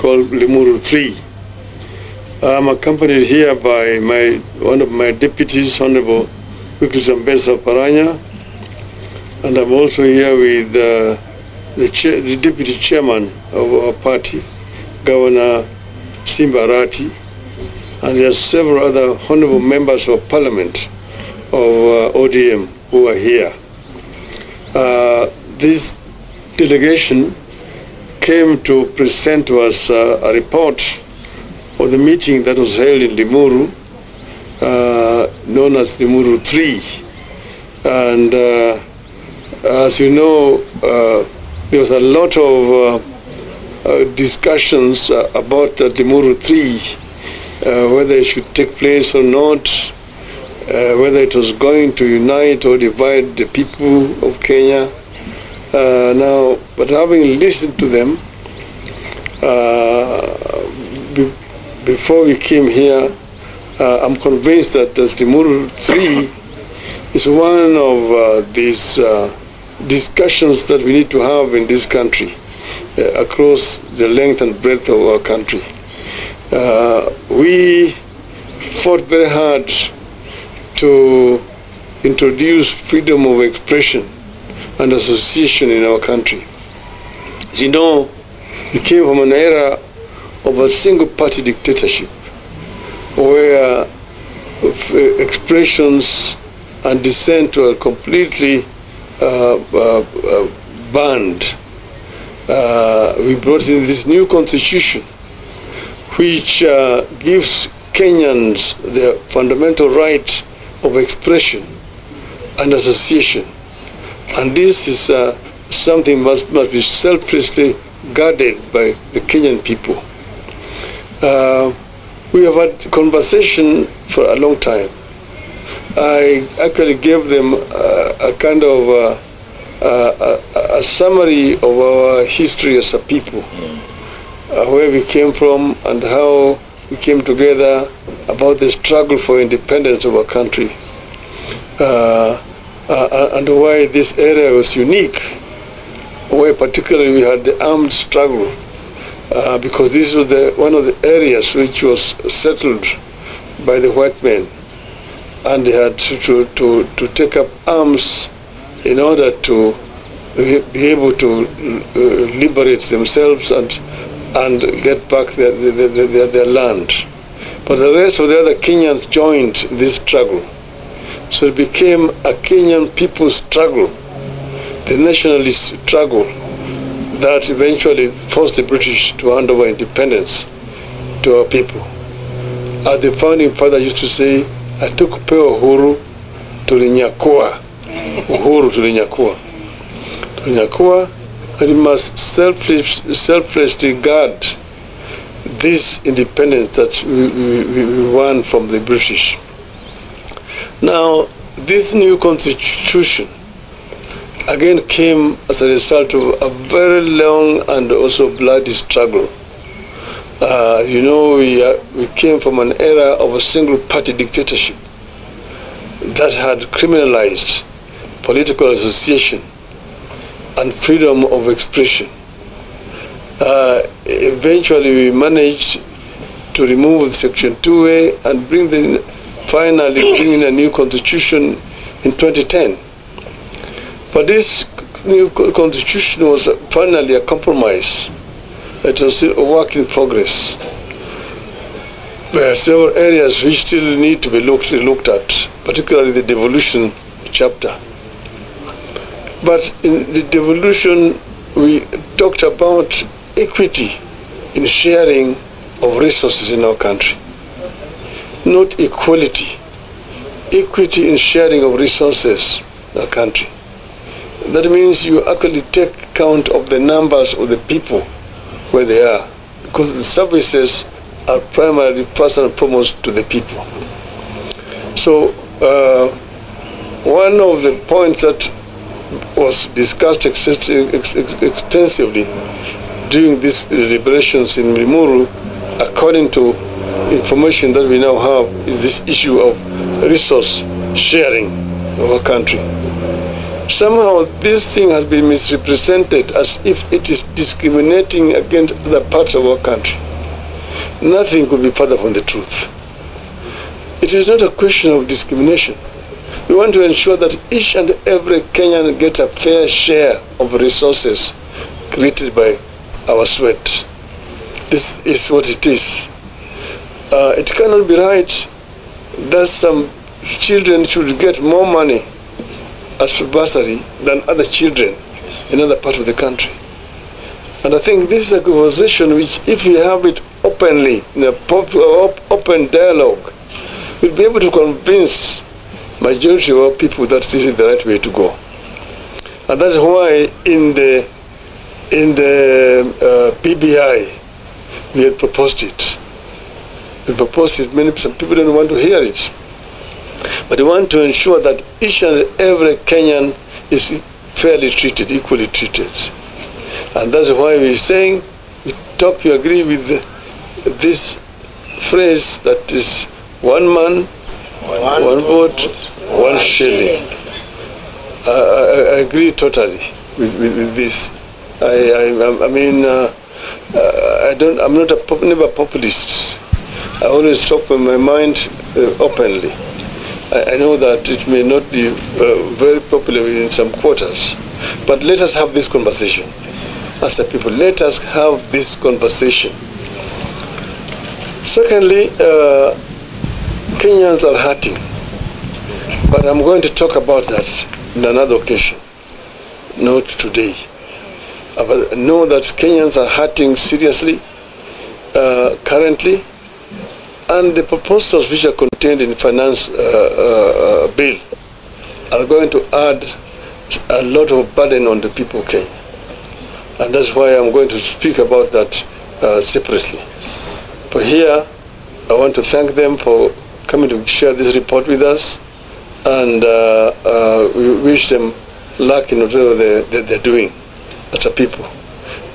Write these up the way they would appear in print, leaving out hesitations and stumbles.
called Limuru 3. I'm accompanied here by one of my deputies, Honorable Wikis Ambesa Paranya, and I'm also here with the deputy chairman of our party, Governor Simbarati, and there are several other honorable members of parliament of ODM who are here. This delegation came to present to us a report of the meeting that was held in Limuru, known as Limuru 3. And as you know, there was a lot of discussions about Limuru 3, whether it should take place or not, whether it was going to unite or divide the people of Kenya. But having listened to them, before we came here, I'm convinced that the Limuru 3 is one of these discussions that we need to have in this country, across the length and breadth of our country. We fought very hard to introduce freedom of expression and association in our country. As you know, we came from an era of a single-party dictatorship where expressions and dissent were completely banned. We brought in this new constitution which gives Kenyans the fundamental right of expression and association. And this is something must be selflessly guarded by the Kenyan people. We have had conversation for a long time. I actually gave them a kind of a summary of our history as a people, where we came from and how we came together, about the struggle for independence of our country, and why this area was unique, where particularly we had the armed struggle, because this was one of the areas which was settled by the white men, and they had to take up arms in order to be able to liberate themselves and get back their land. But the rest of the other Kenyans joined this struggle. So it became a Kenyan people's struggle, the nationalist struggle, that eventually forced the British to hand over independence to our people. As the founding father used to say, "Hatukupewa uhuru, tulinyakua." Uhuru tulinyakua. Tulinyakua, and we must selflessly guard this independence that we won from the British. Now, this new constitution again came as a result of a very long and also bloody struggle. You know, we came from an era of a single-party dictatorship that had criminalized political association and freedom of expression. Eventually, we managed to remove Section 2A and finally bring in a new constitution in 2010. But this new constitution was finally a compromise. It was still a work in progress. There are several areas which still need to be looked at, particularly the devolution chapter. But in the devolution, we talked about equity in sharing of resources in our country. Not equality, equity in sharing of resources in our country. That means you actually take count of the numbers of the people where they are, because the services are primarily first and foremost to the people. So one of the points that was discussed extensively during these deliberations in Limuru, according to information that we now have, is this issue of resource sharing of our country. Somehow this thing has been misrepresented as if it is discriminating against other parts of our country. Nothing could be further from the truth. It is not a question of discrimination. We want to ensure that each and every Kenyan gets a fair share of resources created by our sweat. This is what it is. It cannot be right that some children should get more money as for bursary than other children in other parts of the country. And I think this is a conversation which, if we have it openly, in a open dialogue, we'll be able to convince majority of our people that this is the right way to go. And that's why in the BBI we had proposed it. We proposed it. Some people don't want to hear it, but we want to ensure that each and every Kenyan is fairly treated, equally treated. And that's why we're saying, we agree with this phrase that is one man, one vote, one shilling. I agree totally with this. I'm never a populist. I always talk from my mind openly. I know that it may not be very popular in some quarters, but let us have this conversation. As a people, let us have this conversation. Secondly, Kenyans are hurting, but I'm going to talk about that on another occasion, not today. But know that Kenyans are hurting seriously currently, and the proposals which are contained in the finance bill are going to add a lot of burden on the people of Kenya. And that's why I'm going to speak about that separately. But here, I want to thank them for coming to share this report with us, and we wish them luck in whatever they're doing as a people.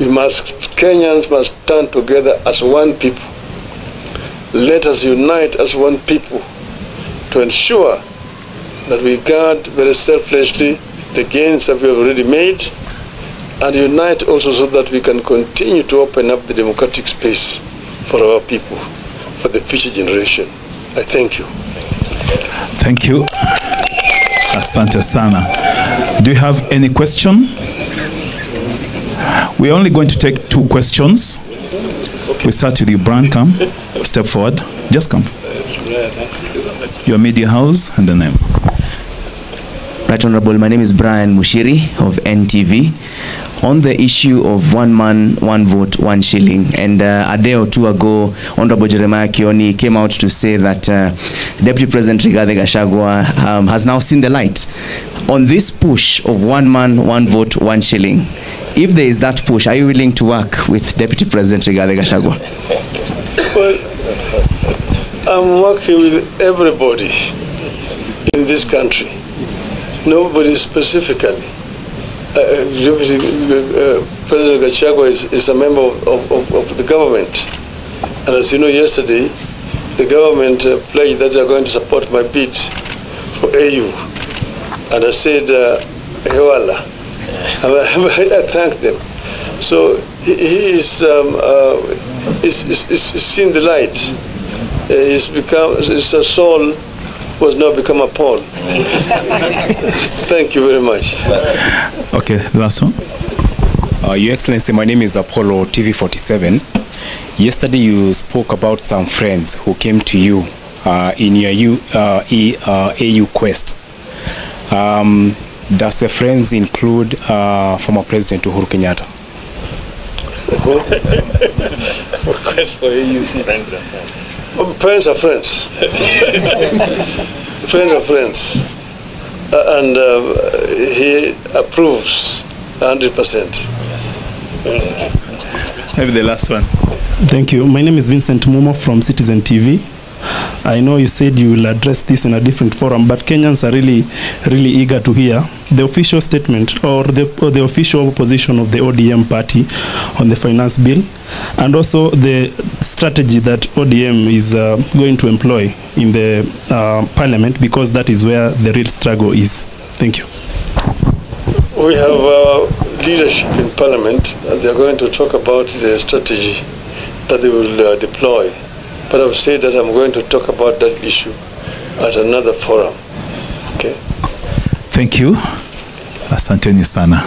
Kenyans must stand together as one people. Let us unite as one people to ensure that we guard very selflessly the gains that we have already made, and unite also so that we can continue to open up the democratic space for our people, for the future generation. I thank you. Thank you. Asante sana. Do you have any question? We're only going to take 2 questions. We start with you, Brian. Come. Step forward. Just come. Your media house and the name. Right Honorable, my name is Brian Mushiri of NTV. On the issue of one man, one vote, one shilling, and a day or two ago, Honorable Jeremiah Kioni came out to say that Deputy President Rigathi Gachagua has now seen the light on this push of one man, one vote, one shilling. If there is that push, are you willing to work with Deputy President Rigathi Gachagua? Well, I'm working with everybody in this country. Nobody specifically. President Gachagua is a member of the government. And as you know, yesterday, the government pledged that they are going to support my bid for AU. And I said, Hewala. I thank them. So he is seen the light. His soul was now become a Paul. Thank you very much. Okay, last one. Your Excellency, my name is Apollo TV47. Yesterday you spoke about some friends who came to you in your AU quest. Does the friends include former President Uhuru Kenyatta? Request for AUC. Friends are friends. Friends are friends. And he approves 100%. Yes. Maybe the last one. Thank you. My name is Vincent Mumo from Citizen TV. I know you said you will address this in a different forum, but Kenyans are really eager to hear the official statement or the official position of the ODM party on the finance bill, and also the strategy that ODM is going to employ in the parliament, because that is where the real struggle is. Thank you. We have leadership in Parliament. They're going to talk about the strategy that they will deploy. But I've said that I'm going to talk about that issue at another forum. Okay. Thank you. Asanteni sana.